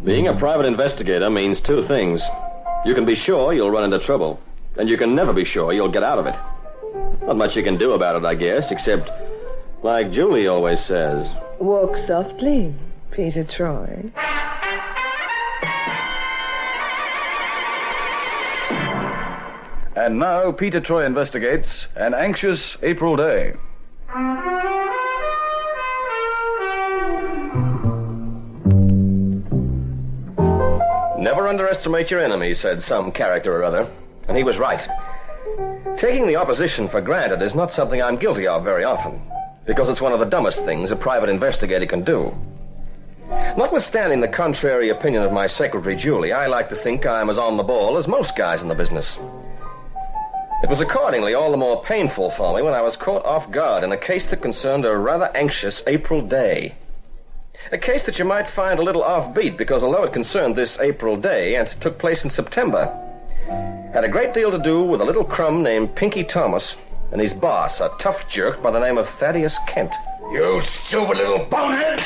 Being a private investigator means two things. You can be sure you'll run into trouble, and you can never be sure you'll get out of it. Not much you can do about it, I guess, except, like Julie always says, walk softly, Peter Troy. And now Peter Troy investigates An Anxious April Day. Never underestimate your enemy, said some character or other, and he was right. Taking the opposition for granted is not something I'm guilty of very often, because it's one of the dumbest things a private investigator can do. Notwithstanding the contrary opinion of my secretary, Julie, I like to think I'm as on the ball as most guys in the business. It was accordingly all the more painful for me when I was caught off guard in a case that concerned a rather anxious April day. A case that you might find a little offbeat because although it concerned this April day and took place in September, had a great deal to do with a little crumb named Pinky Thomas and his boss, a tough jerk by the name of Thaddeus Kent. You stupid little bonehead!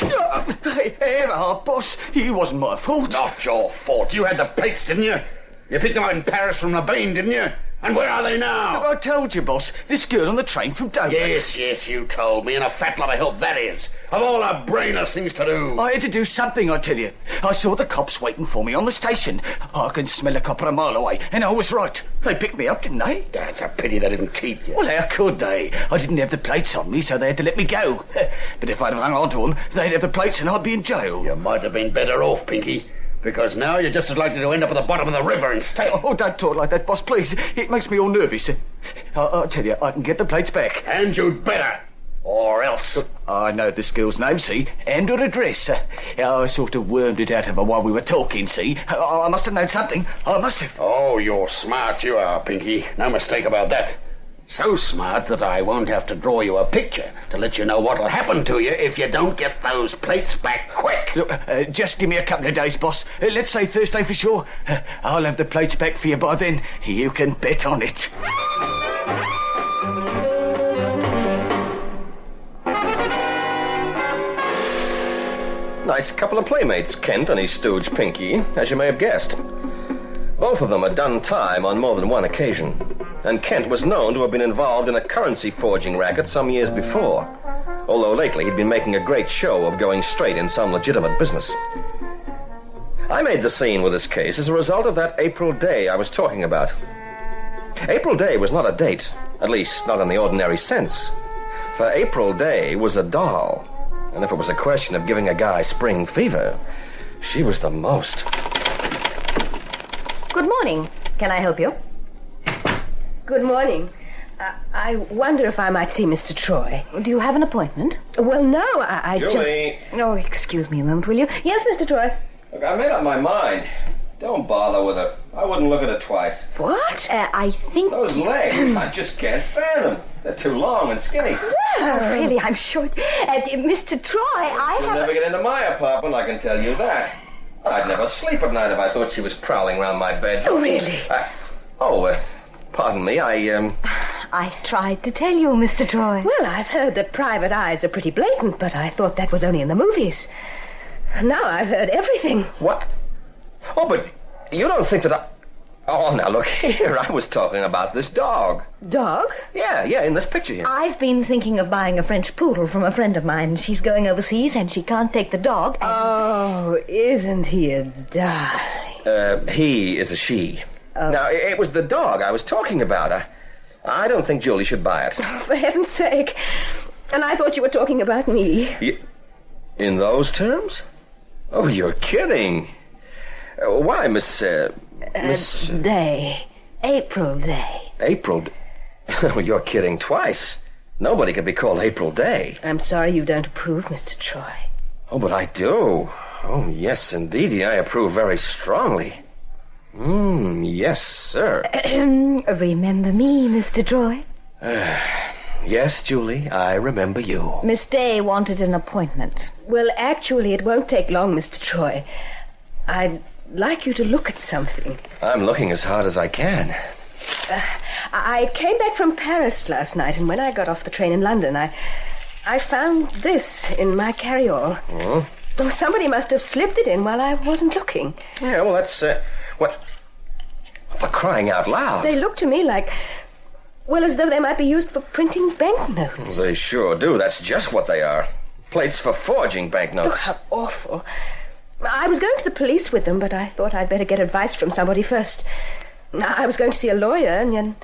Hey, boss, it wasn't my fault. Not your fault. You had the plates, didn't you? You picked them out in Paris from the Bain, didn't you? And where are they now? I told you, boss. This girl on the train from Dover. Yes, you told me, and a fat lot of help that is. Of all the brainless things to do. I had to do something, I tell you. I saw the cops waiting for me on the station. I can smell a copper a mile away, and I was right. They picked me up, didn't they? That's a pity they didn't keep you. Well, how could they? I didn't have the plates on me, so they had to let me go. But if I'd have hung on to them, they'd have the plates and I'd be in jail. You might have been better off, Pinky. Because now you're just as likely to end up at the bottom of the river instead. Oh, don't talk like that, boss, please. It makes me all nervous. I'll tell you, I can get the plates back. And you'd better. Or else. I know this girl's name, see, and her address. I sort of wormed it out of her while we were talking, see. I must have known something. I must have. Oh, you're smart, you are, Pinky. No mistake about that. So smart that I won't have to draw you a picture to let you know what'll happen to you if you don't get those plates back quick. Look, just give me a couple of days, boss. Let's say Thursday for sure. I'll have the plates back for you by then. You can bet on it. Nice couple of playmates, Kent and his stooge Pinky, as you may have guessed. Both of them had done time on more than one occasion, and Kent was known to have been involved in a currency forging racket some years before, although lately he'd been making a great show of going straight in some legitimate business. I made the scene with this case as a result of that April day I was talking about. April Day was not a date, at least not in the ordinary sense, for April Day was a doll, and if it was a question of giving a guy spring fever, she was the most. Good morning. Can I help you? Good morning. I wonder if I might see Mr. Troy. Do you have an appointment? Well, no, I Julie. just... Oh, excuse me a moment, will you? Yes, Mr. Troy. Look, I made up my mind. Don't bother with her. I wouldn't look at her twice. What? I think... Those legs, I just can't stand them. They're too long and skinny. Oh, really, I'm short. Mr. Troy, She'll never get into my apartment, I can tell you that. I'd never sleep at night if I thought she was prowling around my bed. Oh, really? Pardon me, I tried to tell you, Mr. Troy. Well, I've heard that private eyes are pretty blatant, but I thought that was only in the movies. Now I've heard everything. What? Oh, but you don't think that I... Oh, now look here, I was talking about this dog. Dog? Yeah, in this picture here. I've been thinking of buying a French poodle from a friend of mine. She's going overseas and she can't take the dog. Oh, isn't he a darling? He is a she. Oh. Now, it was the dog I was talking about. I don't think Julie should buy it. Oh, for heaven's sake. And I thought you were talking about me. In those terms? Oh, you're kidding. Why, Miss... Day. April Day. April Day? Oh, you're kidding twice. Nobody could be called April Day. I'm sorry you don't approve, Mr. Troy. Oh, but I do. Oh, yes, indeedy, I approve very strongly. Yes, sir. Remember me, Mr. Troy? Yes, Julie, I remember you. Miss Day wanted an appointment. Well, actually, it won't take long, Mr. Troy. I'd like you to look at something. I'm looking as hard as I can. I came back from Paris last night, and when I got off the train in London, I found this in my carryall. Oh? Well, somebody must have slipped it in while I wasn't looking. Yeah, well, that's, what? For crying out loud. They look to me like, well, as though they might be used for printing banknotes. They sure do. That's just what they are. Plates for forging Oh, banknotes. how awful. I was going to the police with them, but I thought I'd better get advice from somebody first. I was going to see a lawyer, and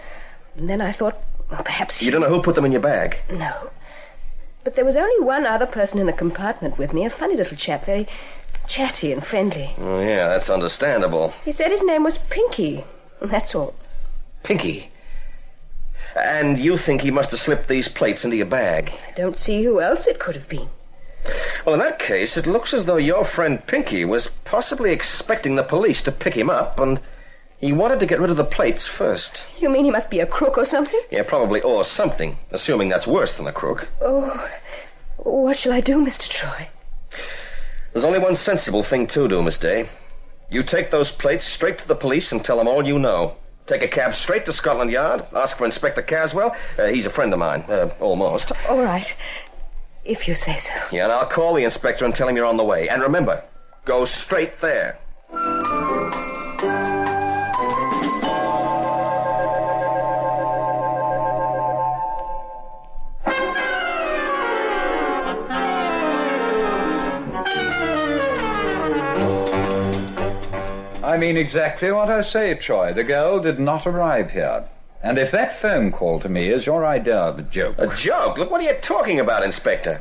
then I thought, well, perhaps... You don't know who put them in your bag? No. But there was only one other person in the compartment with me, a funny little chap, very chatty and friendly. Oh, yeah, that's understandable. He said his name was Pinky. That's all. Pinky. And you think he must have slipped these plates into your bag? I don't see who else it could have been. Well, in that case, it looks as though your friend Pinky was possibly expecting the police to pick him up, and he wanted to get rid of the plates first. You mean he must be a crook or something? Yeah, probably, or something, assuming that's worse than a crook. Oh, what shall I do, Mr. Troy? There's only one sensible thing to do, Miss Day. You take those plates straight to the police and tell them all you know. Take a cab straight to Scotland Yard, ask for Inspector Caswell. He's a friend of mine, almost. All right, if you say so. Yeah, and I'll call the inspector and tell him you're on the way. And remember, go straight there. I mean exactly what I say, Troy. The girl did not arrive here. And if that phone call to me is your idea of a joke... A joke? Look, what are you talking about, Inspector?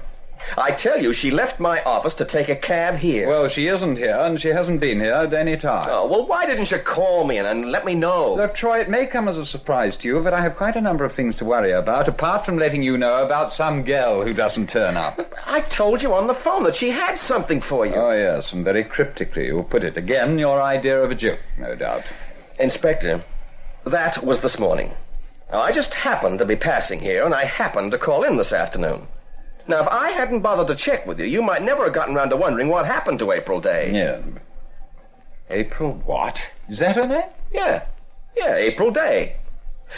I tell you, she left my office to take a cab here. Well, she isn't here, and she hasn't been here at any time. Oh, well, why didn't you call me and let me know? Look, Troy, it may come as a surprise to you, but I have quite a number of things to worry about, apart from letting you know about some girl who doesn't turn up. I told you on the phone that she had something for you. Oh, yes, and very cryptically you put it. Again, your idea of a joke, no doubt. Inspector, that was this morning. Now, I just happened to be passing here, and I happened to call in this afternoon. Now, if I hadn't bothered to check with you, you might never have gotten around to wondering what happened to April Day. Yeah. April what? Is that her name? Yeah, April Day.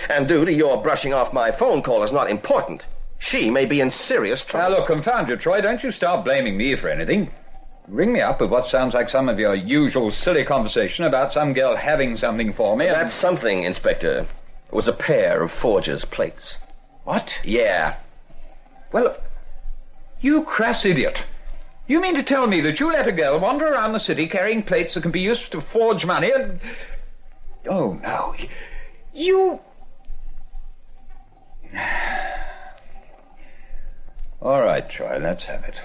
And due to your brushing off my phone call as not important, she may be in serious trouble. Now, look, confound you, Troy. Don't you start blaming me for anything. Ring me up with what sounds like some of your usual silly conversation about some girl having something for me. That's something, Inspector. It was a pair of forger's plates. What? Yeah. Well, you crass idiot. You mean to tell me that you let a girl wander around the city carrying plates that can be used to forge money and... Oh, no. You... All right, Troy, let's have it.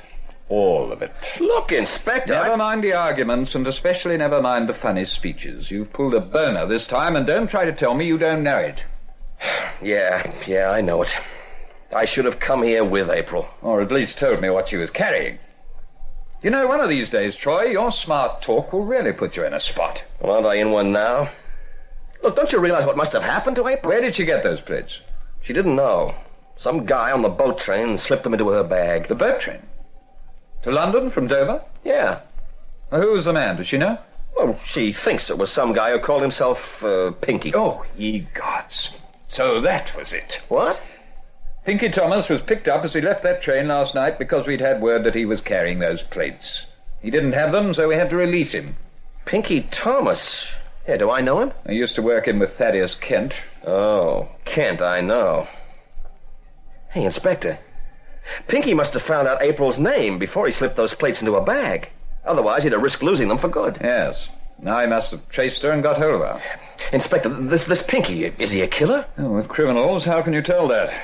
All of it. Look, Inspector... Never mind the arguments, and especially never mind the funny speeches. You've pulled a boner this time, and don't try to tell me you don't know it. Yeah, I know it. I should have come here with April. Or at least told me what she was carrying. You know, one of these days, Troy, your smart talk will really put you in a spot. Well, aren't I in one now? Look, don't you realize what must have happened to April? Where did she get those plates? She didn't know. Some guy on the boat train slipped them into her bag. The boat train? To London from Dover? Yeah. Who was the man? Does she know? Well, she thinks it was some guy who called himself, Pinky. Oh, ye gods. So that was it. What? Pinky Thomas was picked up as he left that train last night because we'd had word that he was carrying those plates. He didn't have them, so we had to release him. Pinky Thomas? Yeah, do I know him? I used to work in with Thaddeus Kent. Oh, Kent, I know. Hey, Inspector. Pinky must have found out April's name before he slipped those plates into a bag. Otherwise, he'd have risked losing them for good. Yes. Now he must have traced her and got hold of her. Inspector, this Pinky, is he a killer? Oh, with criminals, how can you tell that?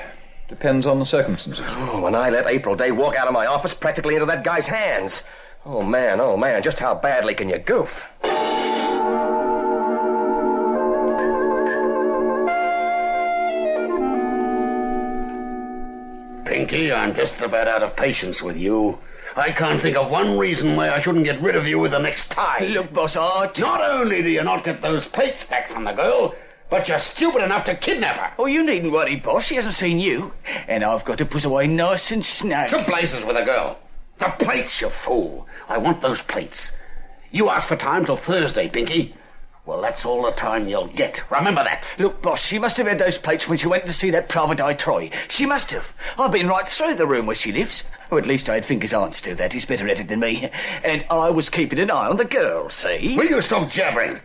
Depends on the circumstances. Oh, when I let April Day walk out of my office practically into that guy's hands. Oh, man, just how badly can you goof? Pinky, I'm just about out of patience with you. I can't think of one reason why I shouldn't get rid of you with the next tie. Look, boss, Not only do you not get those plates back from the girl, but you're stupid enough to kidnap her. Oh, you needn't worry, boss. She hasn't seen you. And I've got to put away nice and snug. To places with a girl. The plates, you fool. I want those plates. You asked for time till Thursday, Pinky. Well, that's all the time you'll get. Remember that. Look, boss, she must have had those plates when she went to see that private eye Troy. She must have. I've been right through the room where she lives. Or at least I'd think his aunts do that. He's better at it than me. And I was keeping an eye on the girl, see? Will you stop jabbering?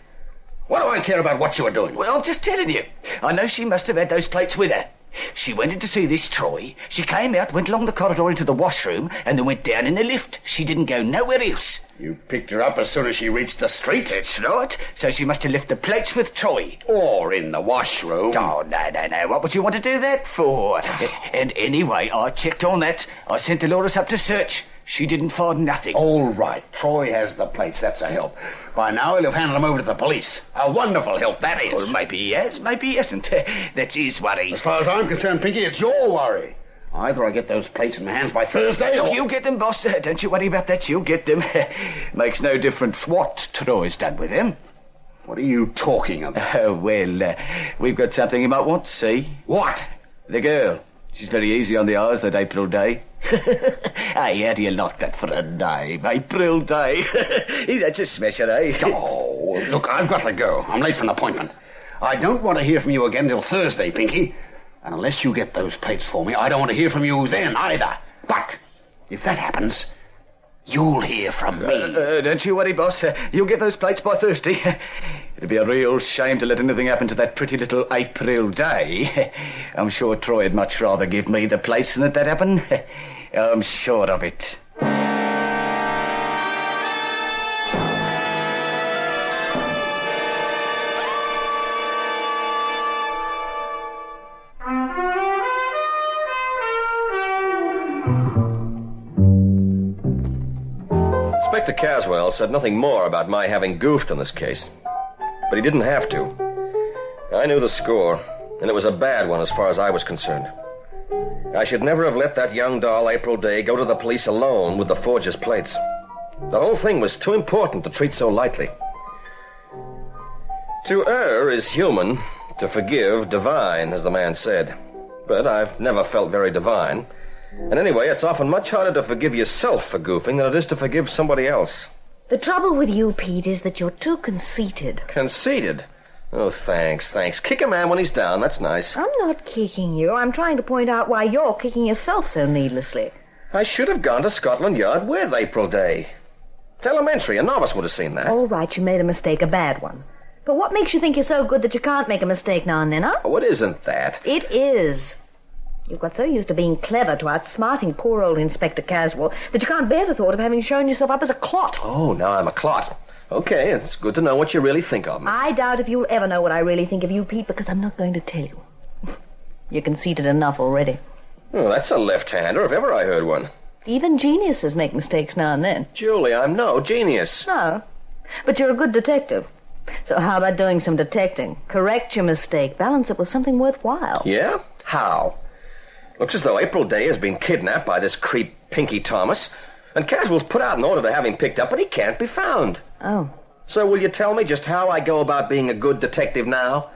What do I care about what you were doing? Well, I'm just telling you. I know she must have had those plates with her. She went in to see this Troy. She came out, went along the corridor into the washroom, and then went down in the lift. She didn't go nowhere else. You picked her up as soon as she reached the street? That's right. So she must have left the plates with Troy. Or in the washroom. Oh, no. What would you want to do that for? And anyway, I checked on that. I sent Dolores up to search. She didn't find nothing. All right. Troy has the plates. That's a help. By now, he'll have handed them over to the police. A wonderful help, that is. Well, maybe he has, maybe he hasn't. That's his worry. As far as I'm concerned, Pinky, it's your worry. Either I get those plates in my hands by Thursday, or... You'll get them, boss. Don't you worry about that. You'll get them. Makes no difference what Troy's done with them. What are you talking about? Oh, well, we've got something you might want to see. What? The girl. She's very easy on the eyes that April day. Hey, how do you like that for a name? April day. That's a smasher, eh? Oh, look, I've got to go. I'm late for an appointment. I don't want to hear from you again till Thursday, Pinky. And unless you get those plates for me, I don't want to hear from you then either. But if that happens, you'll hear from me. Don't you worry, boss. You'll get those plates by Thursday. It'd be a real shame to let anything happen to that pretty little April day. I'm sure Troy'd much rather give me the plates than that happen. I'm sure of it. Inspector Caswell said nothing more about my having goofed in this case. But he didn't have to. I knew the score, and it was a bad one as far as I was concerned. I should never have let that young doll, April Day, go to the police alone with the forger's plates. The whole thing was too important to treat so lightly. To err is human, to forgive divine, as the man said. But I've never felt very divine. And anyway, it's often much harder to forgive yourself for goofing than it is to forgive somebody else. The trouble with you, Pete, is that you're too conceited. Conceited? Oh, thanks. Kick a man when he's down, that's nice. I'm not kicking you. I'm trying to point out why you're kicking yourself so needlessly. I should have gone to Scotland Yard with April Day. It's elementary. A novice would have seen that. All right, you made a mistake, a bad one. But what makes you think you're so good that you can't make a mistake now and then, huh? Oh, it isn't that. It is. You've got so used to being clever, to outsmarting poor old Inspector Caswell, that you can't bear the thought of having shown yourself up as a clot. Oh, now I'm a clot. Okay, it's good to know what you really think of me. I doubt if you'll ever know what I really think of you, Pete, because I'm not going to tell you. You're conceited enough already. Oh, that's a left-hander, if ever I heard one. Even geniuses make mistakes now and then. Julie, I'm no genius. No, but you're a good detective. So how about doing some detecting? Correct your mistake, balance it with something worthwhile. Yeah? How? Looks as though April Day has been kidnapped by this creep Pinky Thomas, and Caswell's put out an order to have him picked up, but he can't be found. Oh. So will you tell me just how I go about being a good detective now?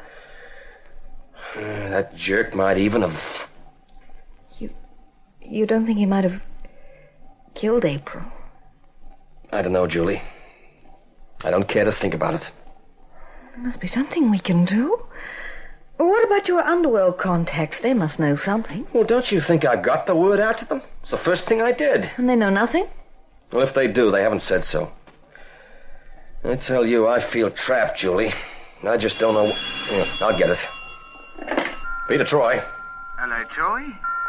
That jerk might even have... You don't think he might have killed April? I don't know, Julie. I don't care to think about it. There must be something we can do. What about your underworld contacts? They must know something. Well, don't you think I got the word out to them? It's the first thing I did. And they know nothing? Well, if they do, they haven't said so. I tell you, I feel trapped, Julie. I just don't know... Yeah, I'll get it. Peter Troy. Hello, Troy.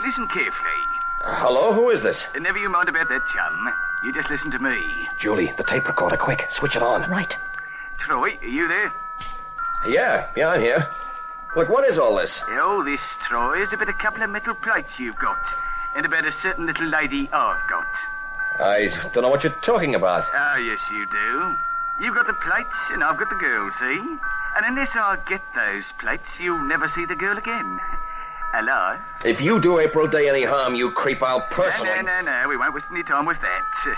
Listen carefully. Hello, who is this? Never you mind about that, chum. You just listen to me. Julie, the tape recorder, quick. Switch it on. Right. Troy, are you there? Yeah, I'm here. Look, what is all this? All this, Troy, is about a couple of metal plates you've got, and about a certain little lady I've got. I don't know what you're talking about. Oh, yes, you do. You've got the plates, and I've got the girl, see? And unless I get those plates, you'll never see the girl again. Alive? If you do April Day any harm, you creep, I'll personally... No, we won't waste any time with that.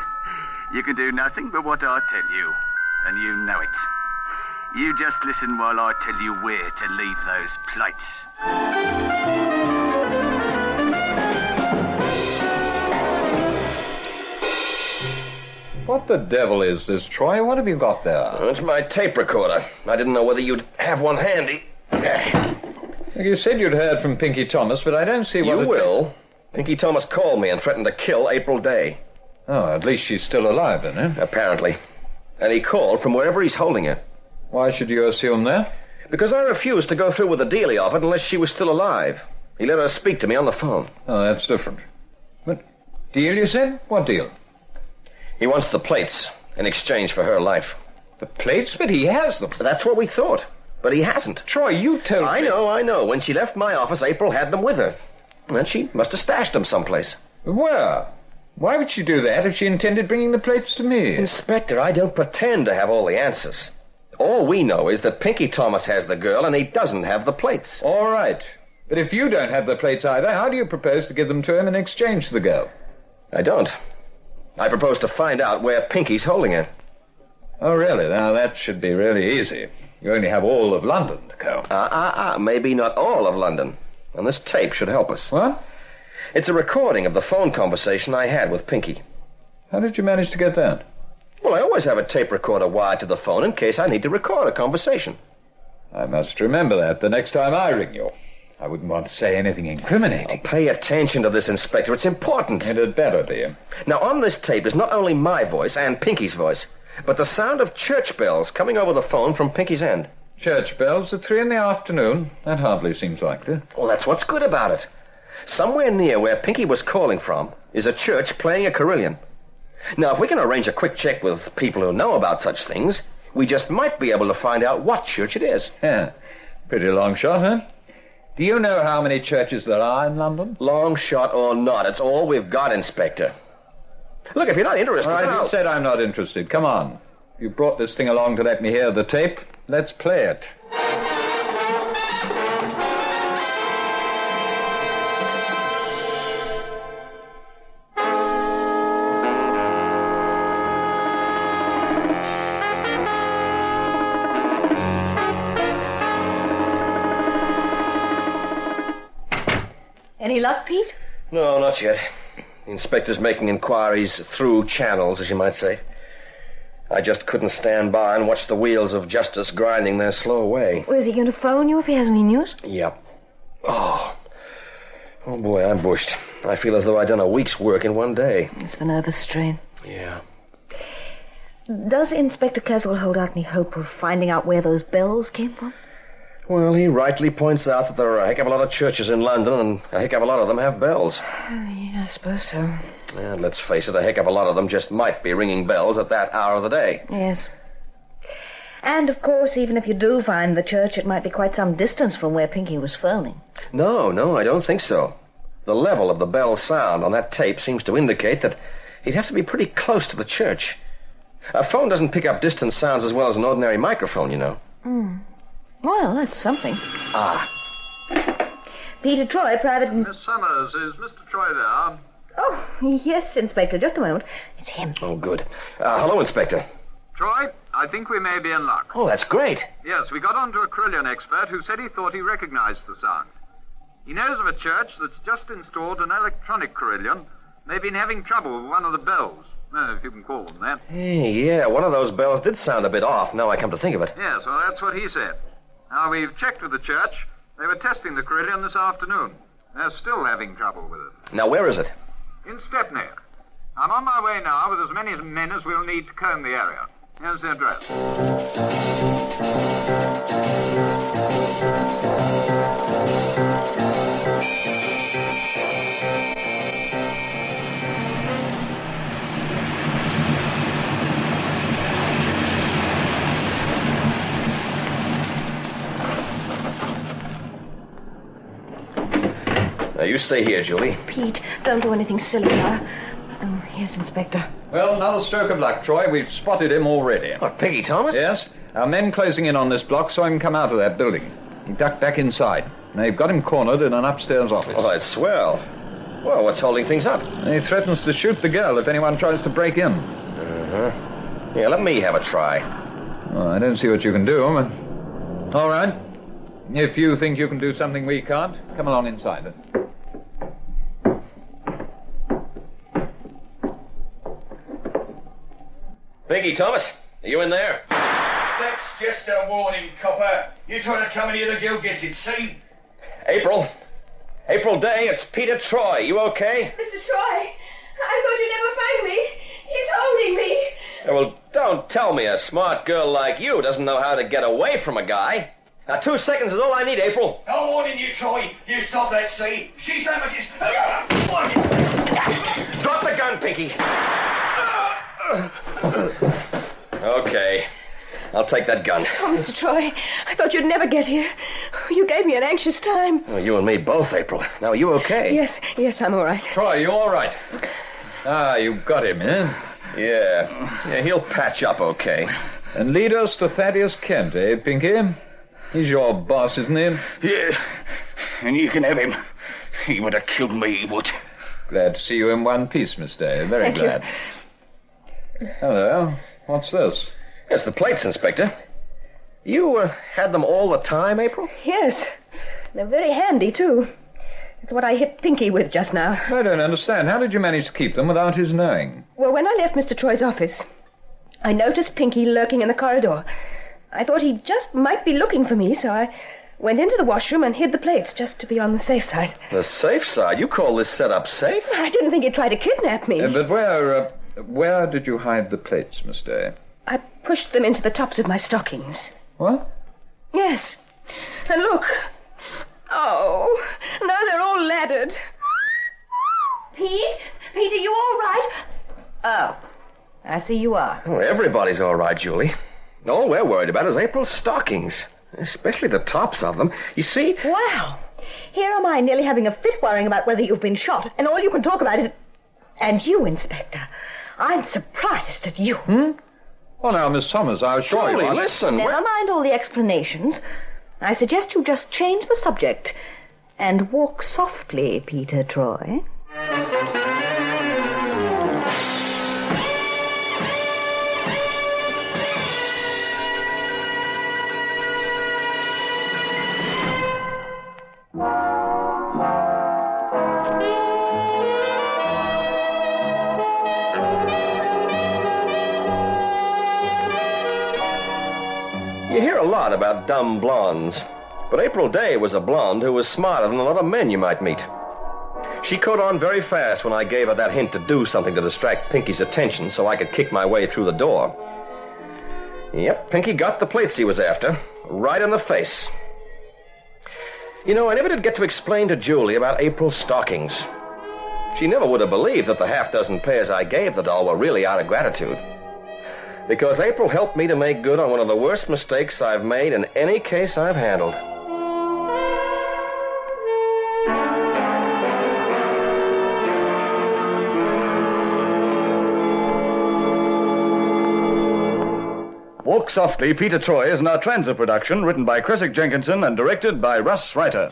You can do nothing but what I tell you, and you know it. You just listen while I tell you where to leave those plates. What the devil is this, Troy? What have you got there? It's my tape recorder. I didn't know whether you'd have one handy. You said you'd heard from Pinky Thomas, but I don't see what... You will. Pinky Thomas called me and threatened to kill April Day. Oh, at least she's still alive, then, eh? Apparently. And he called from wherever he's holding her. Why should you assume that? Because I refused to go through with the deal he offered unless she was still alive. He let her speak to me on the phone. Oh, that's different. But deal, you said? What deal? He wants the plates in exchange for her life. The plates? But he has them. That's what we thought. But he hasn't. Troy, you told me... I know. When she left my office, April had them with her. And then she must have stashed them someplace. Where? Why would she do that if she intended bringing the plates to me? Inspector, I don't pretend to have all the answers. All we know is that Pinky Thomas has the girl and he doesn't have the plates. All right. But if you don't have the plates either, how do you propose to give them to him in exchange for the girl? I don't. I propose to find out where Pinky's holding her. Oh, really? Now, that should be really easy. You only have all of London to go. Maybe not all of London. And this tape should help us. What? It's a recording of the phone conversation I had with Pinky. How did you manage to get that? Well, I always have a tape recorder wired to the phone in case I need to record a conversation. I must remember that the next time I ring you. I wouldn't want to say anything incriminating. Pay attention to this, Inspector. It's important. It had better, dear. Now, on this tape is not only my voice and Pinky's voice, but the sound of church bells coming over the phone from Pinky's end. Church bells at 3 p.m? That hardly seems likely. Well, that's what's good about it. Somewhere near where Pinky was calling from is a church playing a carillon. Now, if we can arrange a quick check with people who know about such things, we just might be able to find out what church it is. Yeah, pretty long shot, huh? Do you know how many churches there are in London? Long shot or not, it's all we've got, Inspector. Look, if you're not interested... All right, you said I'm not interested. Come on. You brought this thing along to let me hear the tape. Let's play it. Any luck, Pete? No, not yet. The inspector's making inquiries through channels, as you might say. I just couldn't stand by and watch the wheels of justice grinding their slow way. Well, is he going to phone you if he has any news? Yep. Oh boy, I'm bushed. I feel as though I'd done a week's work in one day. It's the nervous strain. Yeah. Does Inspector Caswell hold out any hope of finding out where those bells came from? Well, he rightly points out that there are a heck of a lot of churches in London, and a heck of a lot of them have bells. Yeah, I suppose so. And let's face it, a heck of a lot of them just might be ringing bells at that hour of the day. Yes. And, of course, even if you do find the church, it might be quite some distance from where Pinky was phoning. No, I don't think so. The level of the bell sound on that tape seems to indicate that he'd have to be pretty close to the church. A phone doesn't pick up distant sounds as well as an ordinary microphone, you know. Well, that's something. Peter Troy, private... Miss Summers, is Mr. Troy there? Oh, yes, Inspector. Just a moment. It's him. Oh, good. Hello, Inspector. Troy, I think we may be in luck. Oh, that's great. Yes, we got onto a carillon expert who said he thought he recognized the sound. He knows of a church that's just installed an electronic carillon. They've been having trouble with one of the bells. If you can call them that. Hey, yeah, one of those bells did sound a bit off, now I come to think of it. Yes, well, that's what he said. Now, we've checked with the church. They were testing the carillon this afternoon. They're still having trouble with it. Now, where is it? In Stepney. I'm on my way now with as many men as we'll need to comb the area. Here's the address. Now, you stay here, Julie. Pete, don't do anything silly now. Oh, yes, Inspector. Well, another stroke of luck, Troy. We've spotted him already. What, Pinky Thomas? Yes. Our men closing in on this block saw him come out of that building. He ducked back inside. They've got him cornered in an upstairs office. Oh, that's swell. Well, what's holding things up? He threatens to shoot the girl if anyone tries to break in. Yeah, let me have a try. Well, I don't see what you can do, but... All right. If you think you can do something we can't, come along inside then. Pinky, Thomas, are you in there? That's just a warning, copper. You try to come in here, the girl gets it, see? April Day, it's Peter Troy. You okay? Mr. Troy, I thought you'd never find me. He's holding me. Well, don't tell me a smart girl like you doesn't know how to get away from a guy. Now, 2 seconds is all I need, April. I'm warning you, Troy. You stop that, see? She's that much is... Drop the gun, Pinky. Okay. I'll take that gun. Oh, Mr. Troy, I thought you'd never get here. You gave me an anxious time. Well, you and me both, April. Now, are you okay? Yes, I'm all right. Troy, you all right? You got him, eh? Yeah, he'll patch up okay. And lead us to Thaddeus Kent, eh, Pinky? He's your boss, isn't he? Yeah, and you can have him. He would have killed me, he would. Glad to see you in one piece, Miss Day. Very Thank glad. Hello. What's this? It's the plates, Inspector. You had them all the time, April? Yes, they're very handy, too. It's what I hit Pinky with just now. I don't understand. How did you manage to keep them without his knowing? Well, when I left Mr. Troy's office, I noticed Pinky lurking in the corridor. I thought he just might be looking for me, so I went into the washroom and hid the plates just to be on the safe side. The safe side? You call this setup safe? I didn't think he'd try to kidnap me. But where did you hide the plates, Miss Day? I pushed them into the tops of my stockings. What? Yes. And look. Oh, now they're all laddered. Pete, are you all right? Oh, I see you are. Oh, everybody's all right, Julie. All we're worried about is April's stockings, especially the tops of them. You see? Wow. Here am I nearly having a fit worrying about whether you've been shot, and all you can talk about is... And you, Inspector. I'm surprised at you. Well, now, Miss Summers, I assure you... Julie, listen. Never mind all the explanations. I suggest you just change the subject and walk softly, Peter Troy. You hear a lot about dumb blondes, but April Day was a blonde who was smarter than a lot of men you might meet. She caught on very fast when I gave her that hint to do something to distract Pinky's attention so I could kick my way through the door. Yep, Pinky got the plates he was after, right in the face. You know, I never did get to explain to Julie about April's stockings. She never would have believed that the half-dozen pairs I gave the doll were really out of gratitude. Because April helped me to make good on one of the worst mistakes I've made in any case I've handled. Walk Softly, Peter Troy is an Artranza production written by Creswick Jenkinson and directed by Russ Reiter.